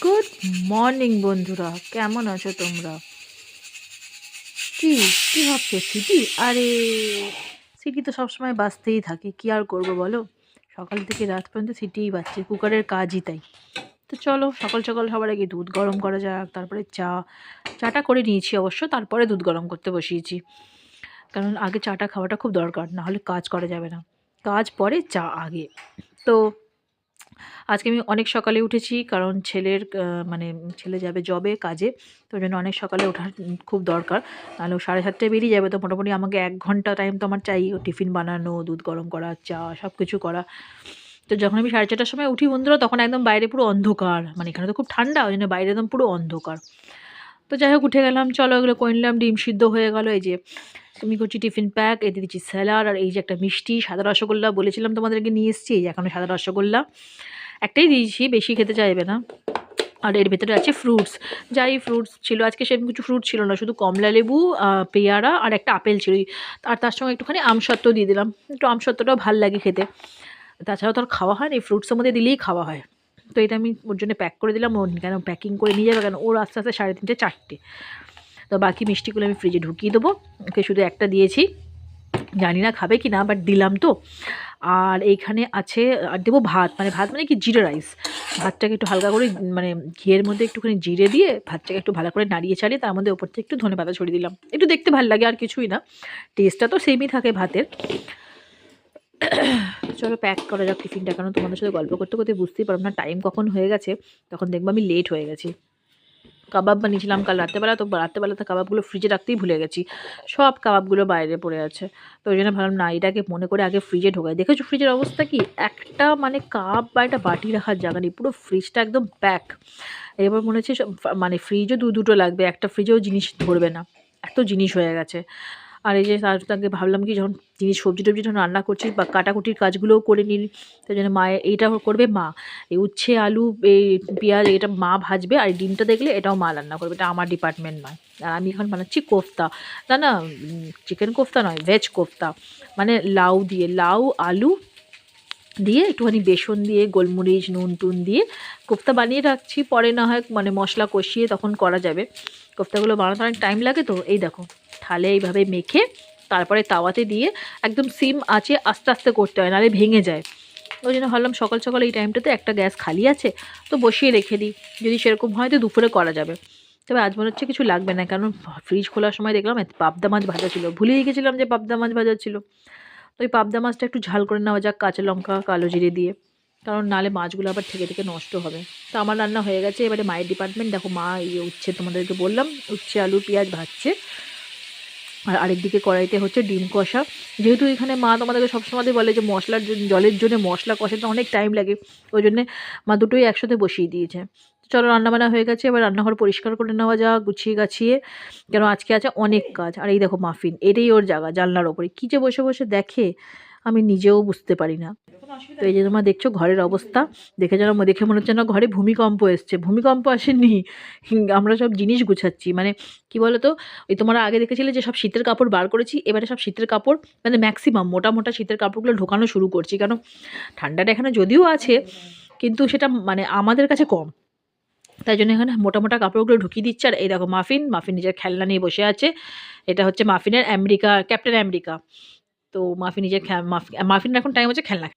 Good morning বন্ধুরা, কেমন আছো তোমরা? কি কি ভাবছো সিটি? আরে সিটি তো সবসময় বাজতেই থাকে, কি আর করবো বলো। সকাল থেকে রাত পর্যন্ত সিটিই বাজছে, কুকারের কাজই তাই। তো চলো সকাল সকাল সবার আগে দুধ গরম করা যাক, তারপরে চাটা করে নিয়েছি অবশ্য, তারপরে দুধ গরম করতে বসিয়েছি। কারণ আগে চাটা খাওয়াটা খুব দরকার, না হলে কাজ করা যাবে না। কাজ পরে, চা আগে। তো আজকে আমি অনেক সকালে উঠেছি, কারণ মানে ছেলে যাবে জবে কাজে। তো ওই জন্য অনেক সকালে ওঠার খুব দরকার। নাহলে ও 7:30টায় বেরিয়ে যাবে, তো মোটামুটি আমাকে 1 ঘন্টা টাইম তো আমার চাই। ও টিফিন বানানো, দুধ গরম করা, চা সব কিছু করা। তো যখন আমি 4:30টার সময় উঠি বন্ধুরা, তখন একদম বাইরে পুরো অন্ধকার, মানে এখানে তো খুব ঠান্ডা, ওই জন্য বাইরে একদম পুরো অন্ধকার। তো যাই হোক উঠে গেলাম, চলো এগুলো করে নিলাম। ডিম সিদ্ধ হয়ে গেল, এই যে তুমি করছি টিফিন প্যাক, এতে দিচ্ছি স্যালাড, আর এই যে একটা মিষ্টি সাদা রসগোল্লা বলেছিলাম তোমাদেরকে নিয়ে এসেছি, এই যে এখন সাদা রসগোল্লা একটাই দিয়েছি, বেশি খেতে চাইবে না। আর এর ভেতরে আছে ফ্রুটস, যাই ফ্রুটস ছিল আজকে, সেরকম কিছু ফ্রুট ছিল না, শুধু কমলা লেবু, পেয়ারা আর একটা আপেল ছিল। আর তার সঙ্গে একটুখানি আমসত্ত্ব দিয়ে দিলাম, একটু আমসত্ত্বটাও ভাল লাগে খেতে। তাছাড়াও তো আর খাওয়া হয় না, এই ফ্রুটসের মধ্যে দিলেই খাওয়া হয়। তো এটা আমি ওর জন্য প্যাক করে দিলাম। ও কেন প্যাকিং করে নিয়ে যাবে, কেন ওর আস্তে আস্তে 3:30 4টে। তো বাকি মিষ্টিগুলো আমি ফ্রিজে ঢুকিয়ে দেবো। ওকে শুধু একটা দিয়েছি, জানি না খাবে কি না, বাট দিলাম তো। আর এইখানে আছে, আর দেবো ভাত, মানে ভাত মানে কি, জিরে রাইস। ভাতটাকে একটু হালকা করে, মানে ঘিয়ের মধ্যে একটুখানি জিরে দিয়ে ভাতটাকে একটু ভালো করে নাড়িয়ে চাড়িয়ে তার মধ্যে ওপর থেকে একটু ধনেপাতা ছড়িয়ে দিলাম, একটু দেখতে ভালো লাগে, আর কিছুই না। টেস্টটা তো সেমই থাকে ভাতের। চলো প্যাক করা যাক টিফিনটা, কারণ তোমাদের সাথে গল্প করতে করতে বুঝতেই পারবো না টাইম কখন হয়ে গেছে, তখন দেখবো আমি লেট হয়ে গেছি। কাবাব বানিয়েছিলাম কাল রাত্রেবেলা, তো রাত্রেবেলাতে কাবাবগুলো ফ্রিজে রাখতেই ভুলে গেছি, সব কাবাবগুলো বাইরে পড়ে আছে। তো ওই জন্য ভাবলাম না, এটাকে মনে করে আগে ফ্রিজে ঢোকাই। দেখেছো ফ্রিজের অবস্থা কি, একটা মানে কাপ বা একটা বাটি রাখার জায়গা নেই, পুরো ফ্রিজটা একদম প্যাক। এবার মনে হচ্ছে মানে ফ্রিজও দুটো লাগবে, একটা ফ্রিজেও জিনিস ধরবে না, এত জিনিস হয়ে গেছে। আর এই যে তার সঙ্গে ভাবলাম কি, যখন সবজি টবজি যখন রান্না করছি বা কাটাকুটির কাজগুলোও করে নিই, তাই জন্য মায়ের এইটা করবে মা, এই উচ্ছে আলু এই পেঁয়াজ এটা মা ভাজবে, আর এই ডিমটা দেখলে এটাও মা রান্না করবে, এটা আমার ডিপার্টমেন্ট নয়। আর আমি এখন বানাচ্ছি কোফতা, না না, চিকেন কোফতা নয়, ভেজ কোফতা। মানে লাউ আলু দিয়ে একটুখানি বেসন দিয়ে গোলমরিচ নুন টুন দিয়ে কোফতা বানিয়ে রাখছি, পরে না হয় মানে মশলা কষিয়ে তখন করা যাবে। কোফতাগুলো বানাতে অনেক টাইম লাগে, তো এই দেখো থালে এইভাবে মেখে তারপরে তাওয়াতে দিয়ে একদম সিম আছে, আস্তে আস্তে করতে হয়, নাহলে ভেঙে যায়। ওই জন্য ভাবলাম সকাল সকাল এই টাইমটাতে একটা গ্যাস খালি আছে, তো বসিয়ে রেখে দিই, যদি সেরকম হয় তো দুপুরে করা যাবে। তবে আজ মনে হচ্ছে কিছু লাগবে না, কারণ ফ্রিজ খোলার সময় দেখলাম পাবদা মাছ ভাজা ছিল, ভুলে গেছিলাম যে পাবদা মাছ ভাজা ছিল। তো ওই পাবদা মাছটা একটু ঝাল করে নেওয়া যাক কাঁচা লঙ্কা কালো জিরে দিয়ে, কারণ নালে মাছগুলো আবার থেকে থেকে নষ্ট হবে। তো আমার রান্না হয়ে গেছে, এবারে মায়ের ডিপার্টমেন্ট। দেখো মা উচ্ছে, তোমাদেরকে বললাম উচ্ছে আলু পেঁয়াজ ভাজছে, আর আরেকদিকে কড়াইতে হচ্ছে ডিম কষা। যেহেতু এখানে মা তোমাদেরকে সবসময় বলে যে জলের জন্য মশলা কষাতে অনেক টাইম লাগে, ওই জন্যে মা দুটোই একসাথে বসিয়ে দিয়েছে। চলো রান্নাবান্না হয়ে গেছে, এবার রান্নাঘর পরিষ্কার করে নেওয়া যাক গুছিয়ে গাছিয়ে, কেন আজকে আছে অনেক কাজ। আর এই দেখো মাফিন, এটাই ওর জায়গা, জানলার ওপরে কী যে বসে বসে দেখে, আমি নিজেও বুঝতে পারি না। তো এই যে তোমরা দেখছো ঘরের অবস্থা, দেখে মনে হচ্ছে না ঘরে ভূমিকম্প এসছে, ভূমিকম্প আসেনি। আমরা সব জিনিস গুছাচ্ছি, মানে কি বলতো, ওই তোমরা আগে দেখেছিলে যে সব শীতের কাপড় বার করেছি, এবারে সব শীতের কাপড় মানে ম্যাক্সিমাম মোটা মোটা শীতের কাপড়গুলো ঢোকানো শুরু করছি, কারণ ঠান্ডাটা এখানে যদিও আছে, কিন্তু সেটা মানে আমাদের কাছে কম। তাই জন্য এখানে মোটা মোটা কাপড়গুলো ঢুকিয়ে দিচ্ছে। আর এই দেখো মাফিন নিজের খেলনা নিয়ে বসে আছে, এটা হচ্ছে মাফিনের ক্যাপ্টেন আমেরিকা। তো মাফিন এখন টাইম হচ্ছে খেলনা।